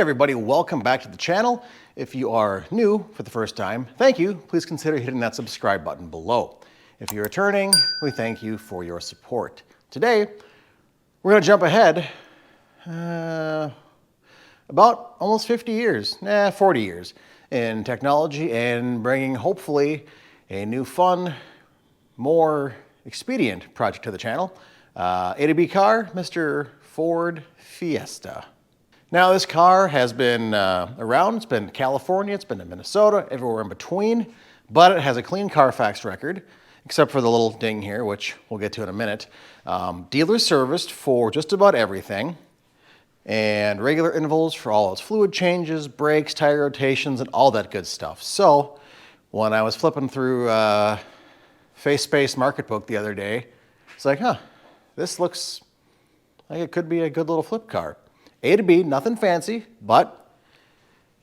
everybody, welcome back to the channel. If you are new for the first time, thank you. Please consider hitting that subscribe button below. If you're returning, we thank you for your support. Today, we're going to jump ahead about almost 50 years, 40 years in technology and bringing hopefully a new fun, more expedient project to the channel. A to B car, Mr. Ford Fiesta. Now this car has been around, it's been in California, it's been in Minnesota, everywhere in between, but it has a clean Carfax record, except for the little ding here, which we'll get to in a minute. Dealer serviced for just about everything, and regular intervals for all its fluid changes, brakes, tire rotations, and all that good stuff. So when I was flipping through FaceSpace Market Book the other day, it's like, this looks like it could be a good little flip car. A to B, nothing fancy, but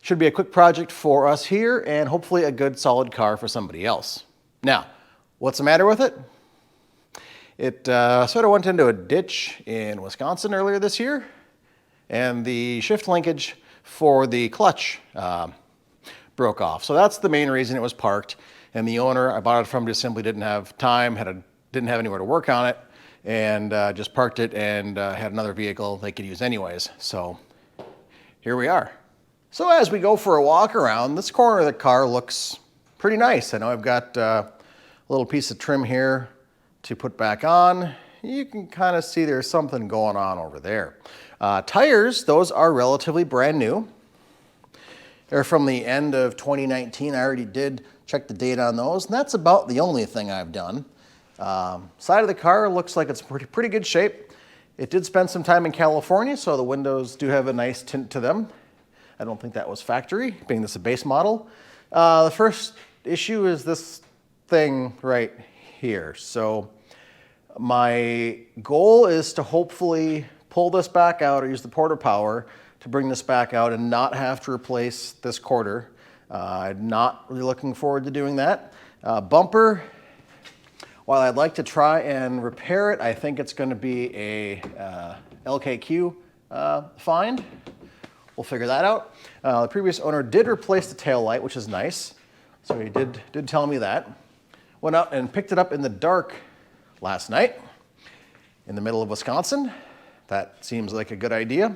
should be a quick project for us here and hopefully a good solid car for somebody else. Now, what's the matter with it? It sort of went into a ditch in Wisconsin earlier this year, and the shift linkage for the clutch broke off. So that's the main reason it was parked, and the owner I bought it from just simply didn't have time, didn't have anywhere to work on it, and just parked it and had another vehicle they could use anyways. So here we are. So as we go for a walk around, this corner of the car looks pretty nice. I know I've got a little piece of trim here to put back on. You can kind of see there's something going on over there. Tires, those are relatively brand new. They're from the end of 2019. I already did check the date on those, and that's about the only thing I've done. Side of the car looks like it's pretty good shape. It did spend some time in California, so the windows do have a nice tint to them. I don't think that was factory, being this a base model. The first issue is this thing right here. So my goal is to hopefully pull this back out or use the porta power to bring this back out and not have to replace this quarter. I'm not really looking forward to doing that. Bumper, while I'd like to try and repair it, I think it's going to be a LKQ find. We'll figure that out. The previous owner did replace the tail light, which is nice. So he did tell me that. Went out and picked it up in the dark last night in the middle of Wisconsin. That seems like a good idea.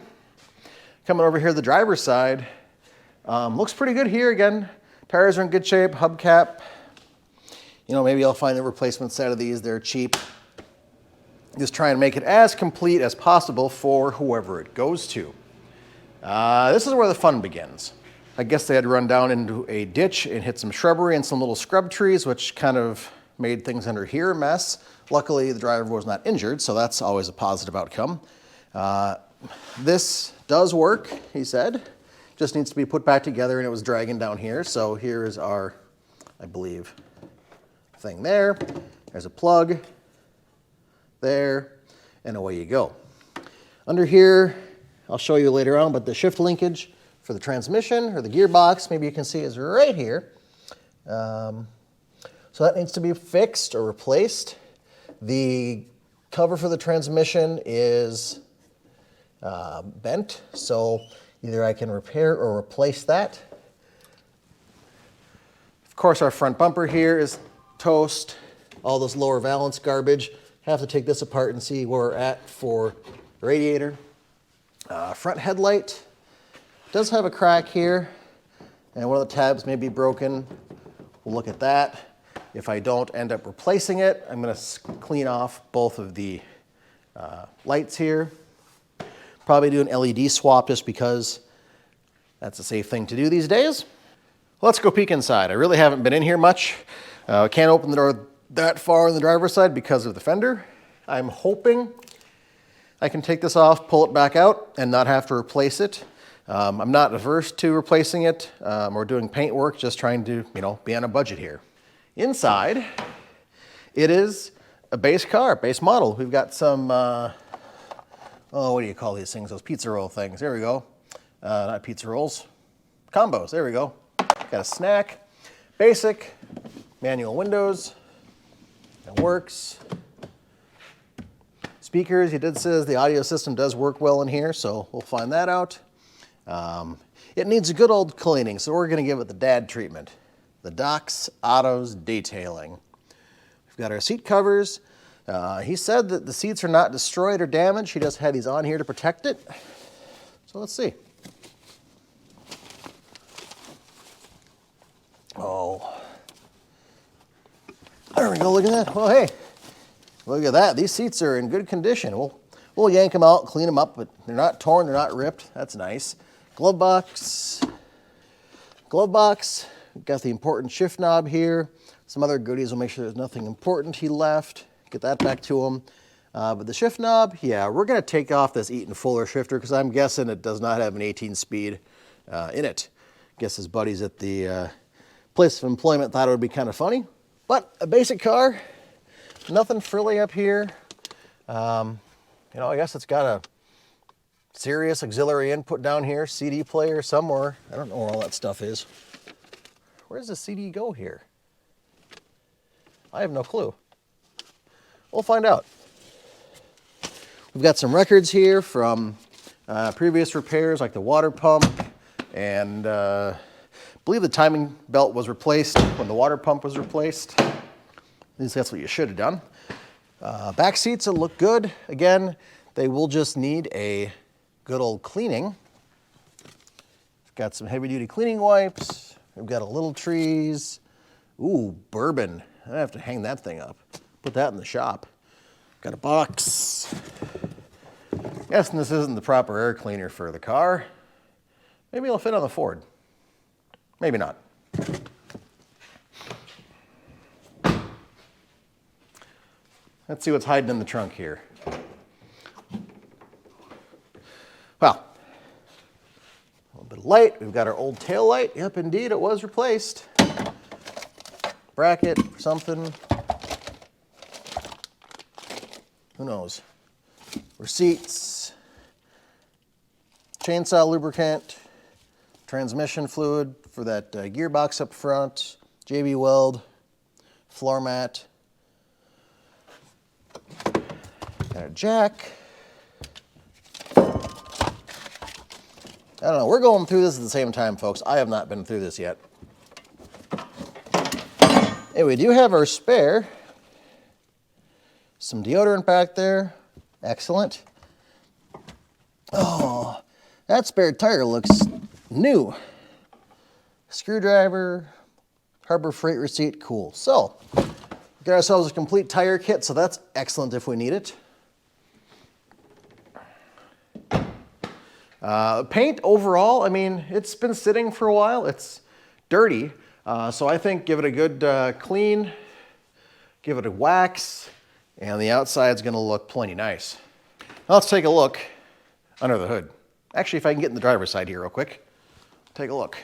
Coming over here to the driver's side, looks pretty good here again. Tires are in good shape, hubcap. You know, maybe I'll find a replacement set of these. They're cheap. Just try and make it as complete as possible for whoever it goes to. This is where the fun begins. I guess they had to run down into a ditch and hit some shrubbery and some little scrub trees, which kind of made things under here a mess. Luckily, the driver was not injured, so that's always a positive outcome. This does work, he said. Just needs to be put back together, and it was dragging down here. So here is our, I believe, thing there. There's a plug there, and away you go. Under here, I'll show you later on, but the shift linkage for the transmission or the gearbox, maybe you can see, is right here. So that needs to be fixed or replaced. The cover for the transmission is bent, so either I can repair or replace that. Of course, our front bumper here is toast. All this lower valance garbage. Have to take this apart and see where we're at for the radiator. Front headlight does have a crack here, and one of the tabs may be broken. We'll look at that. If I don't end up replacing it, I'm going to clean off both of the lights here. Probably do an LED swap just because that's a safe thing to do these days. Let's go peek inside. I really haven't been in here much. Can't open the door that far on the driver's side because of the fender. I'm hoping I can take this off, pull it back out, and not have to replace it. I'm not averse to replacing it or doing paint work, just trying to, be on a budget here. Inside, it is a base car, base model. We've got some, what do you call these things? Those pizza roll things. There we go. Not pizza rolls, combos. There we go. Got a snack, basic, manual windows. It works. Speakers, he did says the audio system does work well in here, so we'll find that out. It needs a good old cleaning, so we're going to give it the dad treatment. The Doc's Autos Detailing. We've got our seat covers. He said that the seats are not destroyed or damaged. He just had these on here to protect it. So let's see. Oh. There we go, look at that. Well, hey, look at that. These seats are in good condition. We'll yank them out, clean them up, but they're not torn, they're not ripped. That's nice. Glove box. Glove box. We've got the important shift knob here. Some other goodies. We'll make sure there's nothing important he left. Get that back to him. But the shift knob, yeah, we're going to take off this Eaton Fuller shifter because I'm guessing it does not have an 18-speed in it. Guess his buddies at the place of employment thought it would be kind of funny. But a basic car, nothing frilly up here. You know, I guess it's got a serious auxiliary input down here, CD player somewhere. I don't know where all that stuff is. Where does the CD go here? I have no clue. We'll find out. We've got some records here from previous repairs, like the water pump, and I believe the timing belt was replaced when the water pump was replaced. At least that's what you should have done. Back seats will look good. Again, they will just need a good old cleaning. We've got some heavy-duty cleaning wipes. We've got a little trees. Ooh, bourbon. I have to hang that thing up. Put that in the shop. Got a box. Guessing this isn't the proper air cleaner for the car. Maybe it'll fit on the Ford. Maybe not. Let's see what's hiding in the trunk here. Well, a little bit of light. We've got our old tail light. Yep, indeed, it was replaced. Bracket or something. Who knows? Receipts. Chainsaw lubricant. Transmission fluid for that gearbox up front. JB Weld. Floor mat. Got a jack. I don't know, we're going through this at the same time, folks. I have not been through this yet. Hey, we do have our spare. Some deodorant back there. Excellent. Oh, that spare tire looks new. Screwdriver, Harbor Freight receipt, cool. So, get ourselves a complete tire kit, so that's excellent if we need it. Paint overall, I mean, it's been sitting for a while. It's dirty, so I think give it a good clean, give it a wax, and the outside's gonna look plenty nice. Now let's take a look under the hood. Actually, if I can get in the driver's side here real quick, take a look.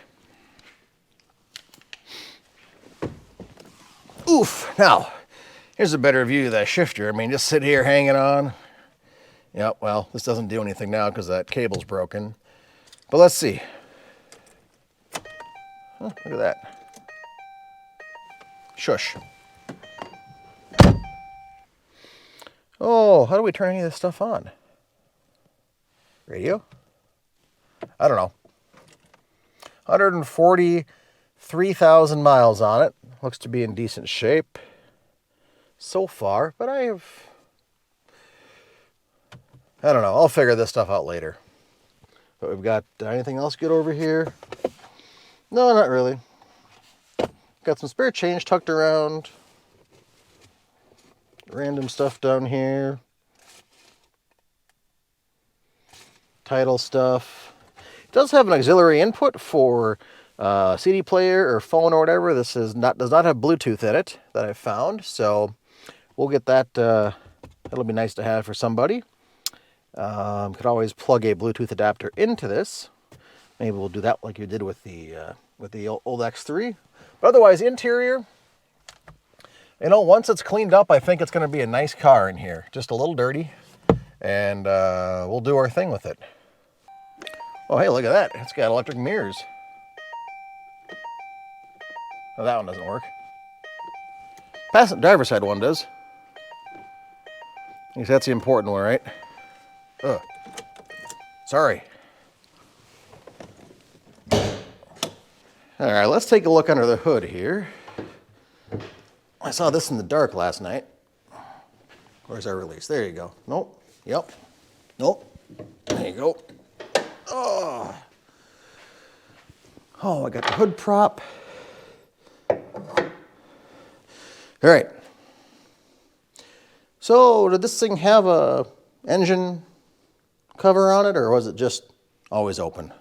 Oof, now, here's a better view of that shifter. I mean, just sit here hanging on. Yeah, well, this doesn't do anything now because that cable's broken. But let's see. Oh, look at that. Shush. Oh, how do we turn any of this stuff on? Radio? I don't know. 143,000 miles on it. Looks to be in decent shape so far, but I don't know. I'll figure this stuff out later. But we've got anything else good over here? No, not really. Got some spare change tucked around. Random stuff down here. Title stuff. It does have an auxiliary input for CD player or phone or whatever. This does not have Bluetooth in it that I found. So we'll get that. That'll be nice to have for somebody. Could always plug a Bluetooth adapter into this. Maybe we'll do that like you did with the old X3. But otherwise, interior, you know, once it's cleaned up, I think it's going to be a nice car in here. Just a little dirty, and we'll do our thing with it. Oh, hey, look at that. It's got electric mirrors. Oh, that one doesn't work. Driver's side one does. I guess that's the important one, right? Ugh. Sorry. All right, let's take a look under the hood here. I saw this in the dark last night. Where's our release? There you go. Nope. Yep. Nope. There you go. Oh, I got the hood prop. All right. So did this thing have a engine cover on it, or was it just always open?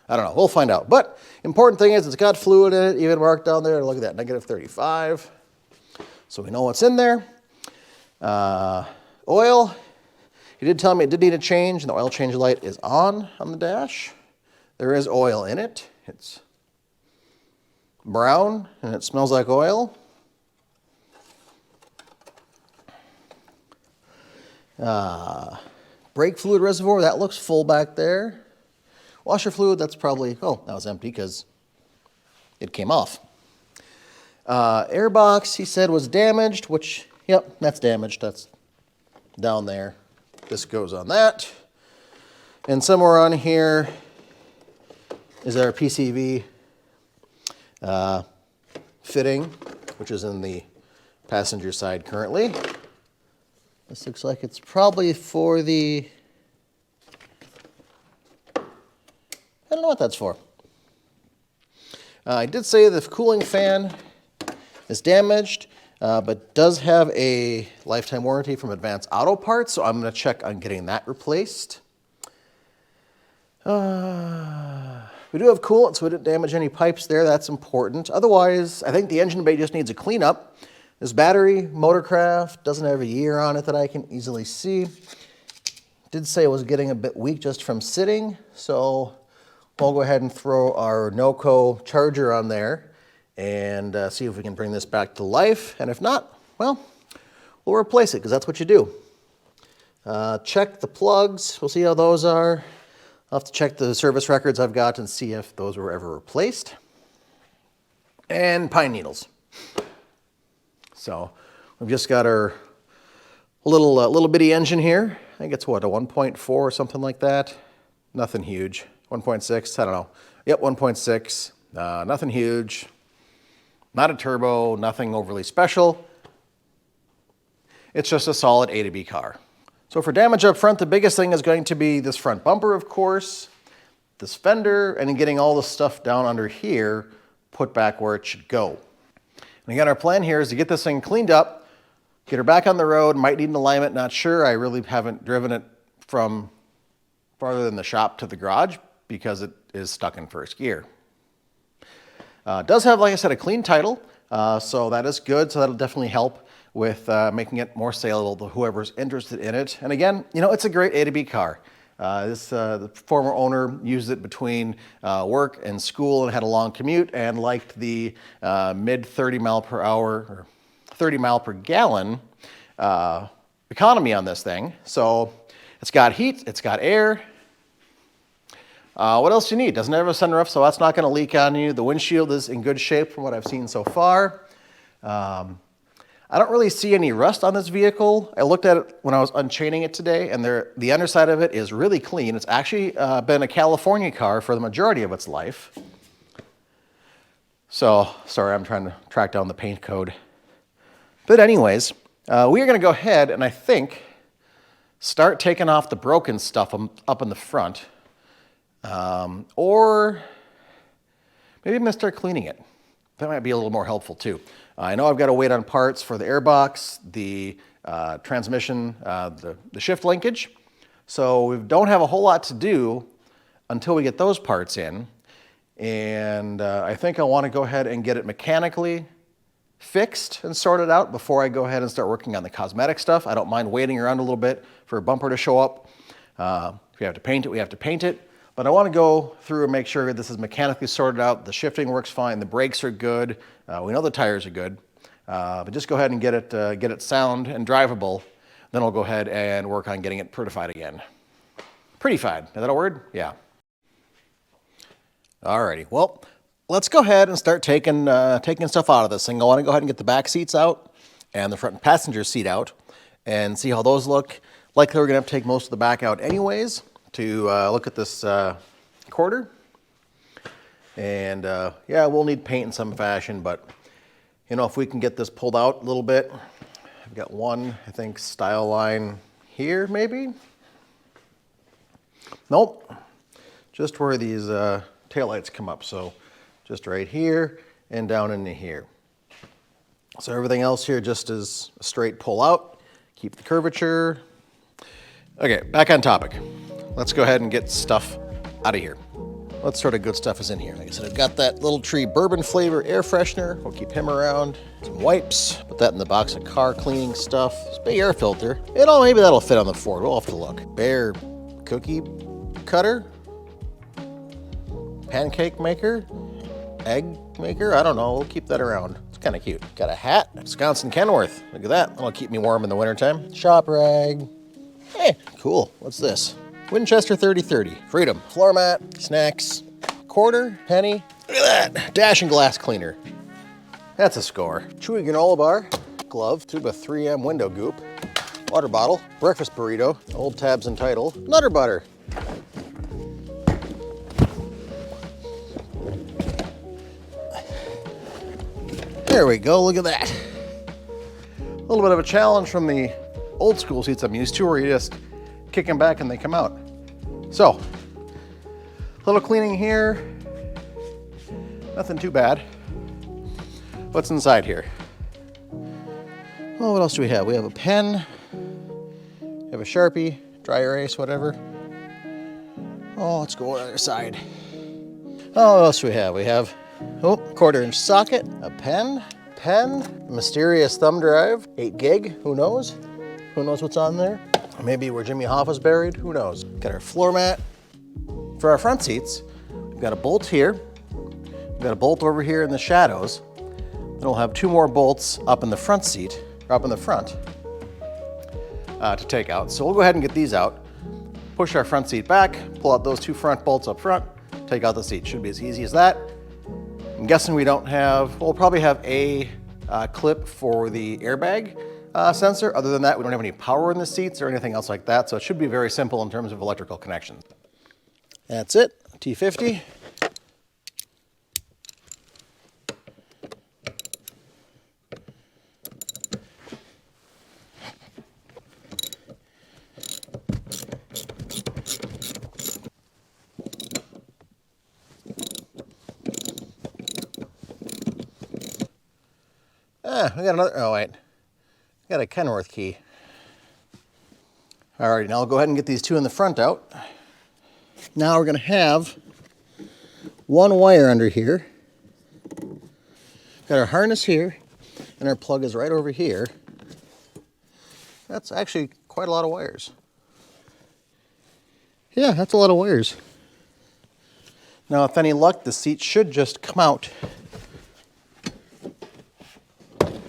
I don't know. We'll find out. But important thing is it's got fluid in it, even marked down there. Look at that, negative 35. So we know what's in there. Oil. He did tell me it did need a change, and the oil change light is on the dash. There is oil in it. It's brown, and it smells like oil. Brake fluid reservoir, that looks full back there. Washer fluid, that's probably, oh, that was empty because it came off. Air box, he said, was damaged, which, yep, that's damaged. That's down there. This goes on that. And somewhere on here is our PCV fitting, which is in the passenger side currently. This looks like it's probably for the, I don't know what that's for. I did say the cooling fan is damaged, but does have a lifetime warranty from Advanced Auto Parts, so I'm going to check on getting that replaced. We do have coolant, so we didn't damage any pipes there. That's important. Otherwise, I think the engine bay just needs a cleanup. This battery, Motorcraft, doesn't have a year on it that I can easily see. Did say it was getting a bit weak just from sitting, so we'll go ahead and throw our NOCO charger on there and see if we can bring this back to life. And if not, well, we'll replace it because that's what you do. Check the plugs. We'll see how those are. I'll have to check the service records I've got and see if those were ever replaced. And pine needles. So we've just got our little bitty engine here. I think it's what, a 1.4 or something like that. Nothing huge. 1.6, I don't know. Yep, 1.6. Nothing huge. Not a turbo, nothing overly special. It's just a solid A to B car. So for damage up front, the biggest thing is going to be this front bumper, of course, this fender, and then getting all the stuff down under here put back where it should go. And again, our plan here is to get this thing cleaned up, get her back on the road, might need an alignment, not sure. I really haven't driven it from farther than the shop to the garage because it is stuck in first gear. It does have, like I said, a clean title, so that is good. So that'll definitely help with making it more saleable to whoever's interested in it. And again, you know, it's a great A to B car. The former owner used it between work and school and had a long commute and liked the mid 30 mile per hour or 30 mile per gallon economy on this thing. So it's got heat, it's got air. What else do you need? Doesn't have a sunroof, so that's not going to leak on you. The windshield is in good shape from what I've seen so far. I don't really see any rust on this vehicle. I looked at it when I was unchaining it today, and the underside of it is really clean. It's actually been a California car for the majority of its life. So, sorry, I'm trying to track down the paint code. But anyways, we are going to go ahead and I think start taking off the broken stuff up in the front. Or maybe I'm going to start cleaning it. That might be a little more helpful too. I know I've got to wait on parts for the airbox, the transmission, the shift linkage. So we don't have a whole lot to do until we get those parts in. And I think I want to go ahead and get it mechanically fixed and sorted out before I go ahead and start working on the cosmetic stuff. I don't mind waiting around a little bit for a bumper to show up. If we have to paint it, we have to paint it. But I want to go through and make sure this is mechanically sorted out. The shifting works fine. The brakes are good. We know the tires are good. But just go ahead and get it sound and drivable. Then I'll go ahead and work on getting it prettified again. Prettified, is that a word? Yeah. Alrighty, well, let's go ahead and start taking stuff out of this thing. I want to go ahead and get the back seats out and the front passenger seat out and see how those look. Likely we're going to have to take most of the back out anyways to look at this quarter. And yeah, we'll need paint in some fashion, but you know, if we can get this pulled out a little bit, I've got one, I think, style line here, maybe? Nope, just where these taillights come up. So just right here and down into here. So everything else here just is a straight pull out, keep the curvature. Okay, back on topic. Let's go ahead and get stuff out of here. What sort of good stuff is in here? Like I said, I've got that Little Tree bourbon flavor air freshener. We'll keep him around. Some wipes. Put that in the box of car cleaning stuff. This big air filter. You know, maybe that'll fit on the Ford. We'll have to look. Bear cookie cutter. Pancake maker. Egg maker. I don't know. We'll keep that around. It's kind of cute. Got a hat. Wisconsin Kenworth. Look at that. That'll keep me warm in the wintertime. Shop rag. Hey, cool. What's this? Winchester 3030, Freedom, floor mat, snacks, quarter, penny. Look at that, dash and glass cleaner. That's a score. Chewy granola bar, glove, tube of 3M window goop, water bottle, breakfast burrito, old tabs and title, Nutter butter. There we go, look at that. A little bit of a challenge from the old school seats I'm used to, where you just kick them back and they come out. So, a little cleaning here, nothing too bad. What's inside here? Oh, what else do we have? We have a pen, we have a Sharpie, dry erase, whatever. Oh, let's go on the other side. Oh, what else do we have? We have, oh, 1/4-inch socket, a pen, mysterious thumb drive, 8 gig, who knows? Who knows what's on there? Maybe where Jimmy Hoffa's buried, who knows? Got our floor mat. For our front seats, we've got a bolt here. We've got a bolt over here in the shadows. Then we'll have 2 more bolts up in the front seat, or up in the front, to take out. So we'll go ahead and get these out. Push our front seat back, pull out those 2 front bolts up front, take out the seat. Should be as easy as that. I'm guessing we don't have, we'll probably have a clip for the airbag sensor. Other than that, we don't have any power in the seats or anything else like that, so it should be very simple in terms of electrical connections. That's it, T50. We got another, oh wait. Got a Kenworth key. Alrighty, now I'll go ahead and get these 2 in the front out. Now we're gonna have 1 wire under here. Got our harness here, and our plug is right over here. That's actually quite a lot of wires. Yeah, that's a lot of wires. Now, with any luck, the seat should just come out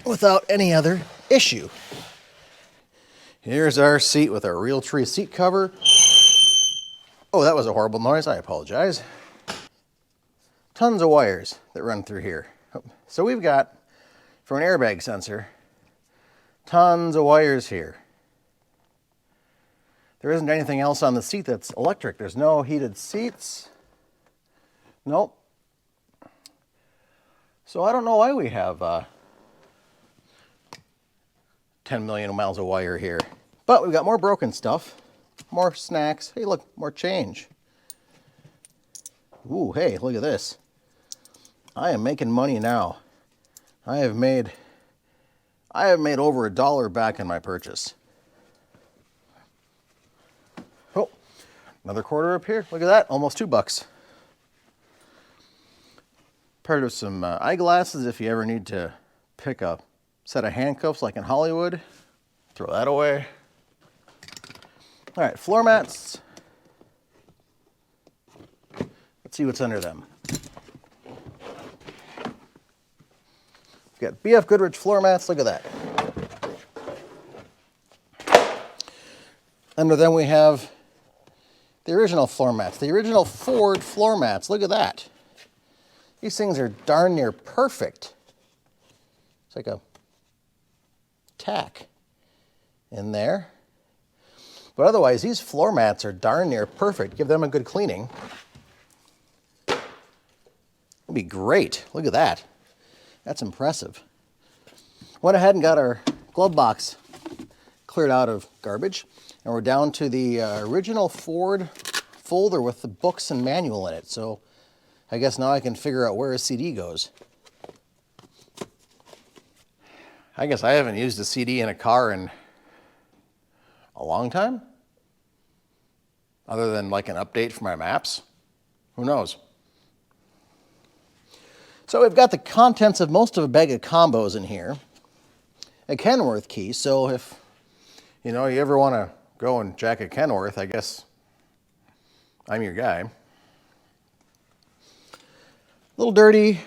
without any other issue. Here's our seat with our Real Tree seat cover. Oh, that was a horrible noise. I apologize. Tons of wires that run through here. So we've got, for an airbag sensor, tons of wires here. There isn't anything else on the seat that's electric. There's no heated seats. Nope. So I don't know why we have 10 million miles of wire here. But we've got more broken stuff, more snacks. Hey, look, more change. Ooh, hey, look at this. I am making money now. I have made over $1 back in my purchase. Oh, another quarter up here. Look at that, almost $2. Part of some eyeglasses if you ever need to pick up set of handcuffs like in Hollywood. Throw that away. All right, floor mats. Let's see what's under them. We've got BF Goodrich floor mats, look at that. Under them we have the original floor mats, the original Ford floor mats, look at that. These things are darn near perfect. It's like a tack in there. But otherwise, these floor mats are darn near perfect. Give them a good cleaning. be great. Look at that. That's impressive. Went ahead and got our glove box cleared out of garbage, and we're down to the original Ford folder with the books and manual in it. So I guess now I can figure out where a CD goes. I guess I haven't used a CD in a car in a long time, other than like an update for my maps. Who knows? So we've got the contents of most of a bag of combos in here. A Kenworth key, so if you ever want to go and jack a Kenworth, I guess I'm your guy. A little dirty,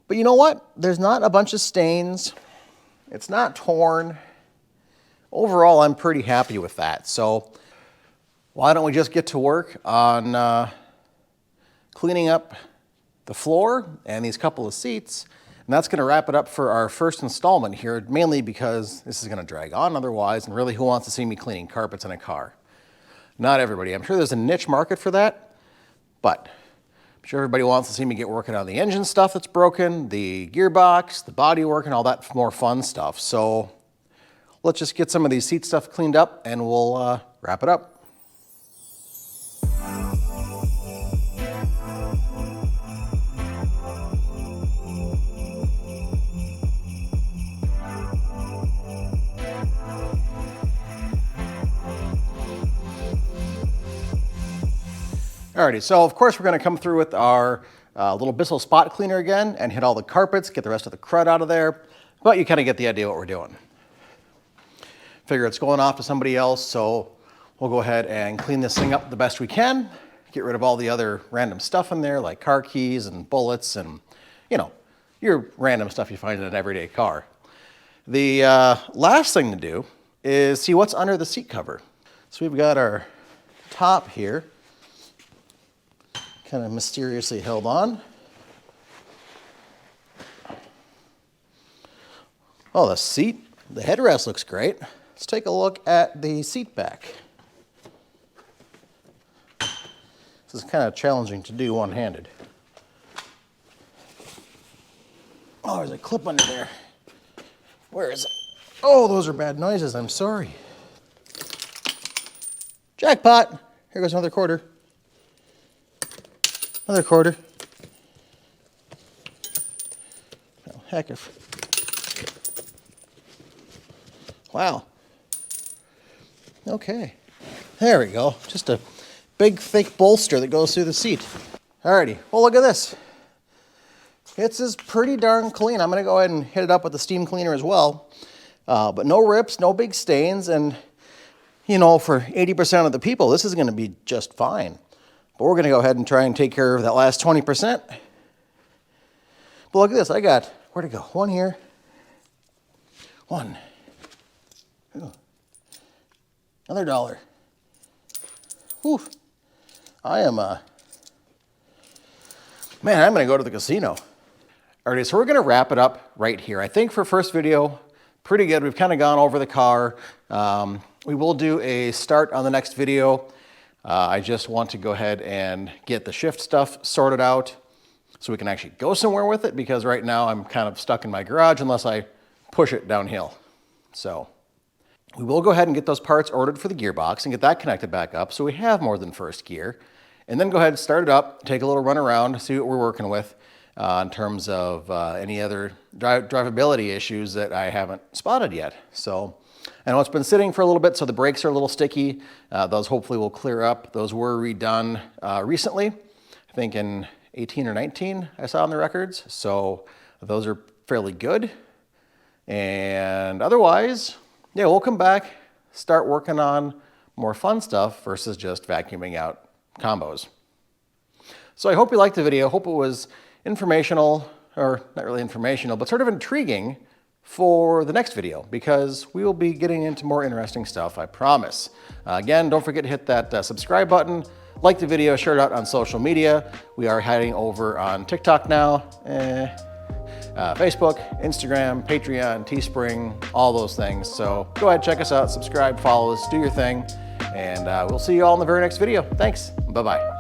but you know what? There's not a bunch of stains. It's not torn. Overall, I'm pretty happy with that. So why don't we just get to work on cleaning up the floor and these couple of seats. And that's going to wrap it up for our first installment here, mainly because this is going to drag on otherwise, and really, who wants to see me cleaning carpets in a car? Not everybody. I'm sure there's a niche market for that, but I'm sure everybody wants to see me get working on the engine stuff that's broken, the gearbox, the body work, and all that more fun stuff. So let's just get some of these seat stuff cleaned up, and we'll wrap it up. Alrighty, so of course we're going to come through with our little Bissell spot cleaner again and hit all the carpets, get the rest of the crud out of there, but you kind of get the idea what we're doing. Figure it's going off to somebody else, so we'll go ahead and clean this thing up the best we can, get rid of all the other random stuff in there like car keys and bullets and, your random stuff you find in an everyday car. The last thing to do is see what's under the seat cover. So we've got our top here, kind of mysteriously held on. Oh, the seat, the headrest looks great. Let's take a look at the seat back. This is kind of challenging to do one-handed. Oh, there's a clip under there. Where is it? Oh, those are bad noises, I'm sorry. Jackpot! Here goes another quarter. Another quarter. Oh, heck of. Wow. Okay. There we go. Just a big, thick bolster that goes through the seat. Alrighty. Well, look at this. It's pretty darn clean. I'm going to go ahead and hit it up with the steam cleaner as well. But no rips, no big stains, and, for 80% of the people, this is going to be just fine. But we're going to go ahead and try and take care of that last 20%. But look at this. I got, where'd it go? One here. One. Ooh. Another $1. Whew. I am, man, I'm going to go to the casino. All right, so we're going to wrap it up right here. I think for first video, pretty good. We've kind of gone over the car. We will do a start on the next video. I just want to go ahead and get the shift stuff sorted out so we can actually go somewhere with it, because right now I'm kind of stuck in my garage unless I push it downhill. So we will go ahead and get those parts ordered for the gearbox and get that connected back up so we have more than first gear, and then go ahead and start it up, take a little run around, see what we're working with in terms of any other drivability issues that I haven't spotted yet. So I know it's been sitting for a little bit, so the brakes are a little sticky. Those hopefully will clear up. Those were redone recently, I think in 18 or 19, I saw on the records. So those are fairly good. And otherwise, yeah, we'll come back, start working on more fun stuff versus just vacuuming out combos. So I hope you liked the video. Hope it was informational, or not really informational, but sort of intriguing for the next video, because we will be getting into more interesting stuff, I promise. Again, don't forget to hit that subscribe button, like the video, share it out on social media. We are heading over on TikTok now, Facebook, Instagram, Patreon, Teespring, all those things. So go ahead, check us out, subscribe, follow us, do your thing, and we'll see you all in the very next video. Thanks, bye-bye.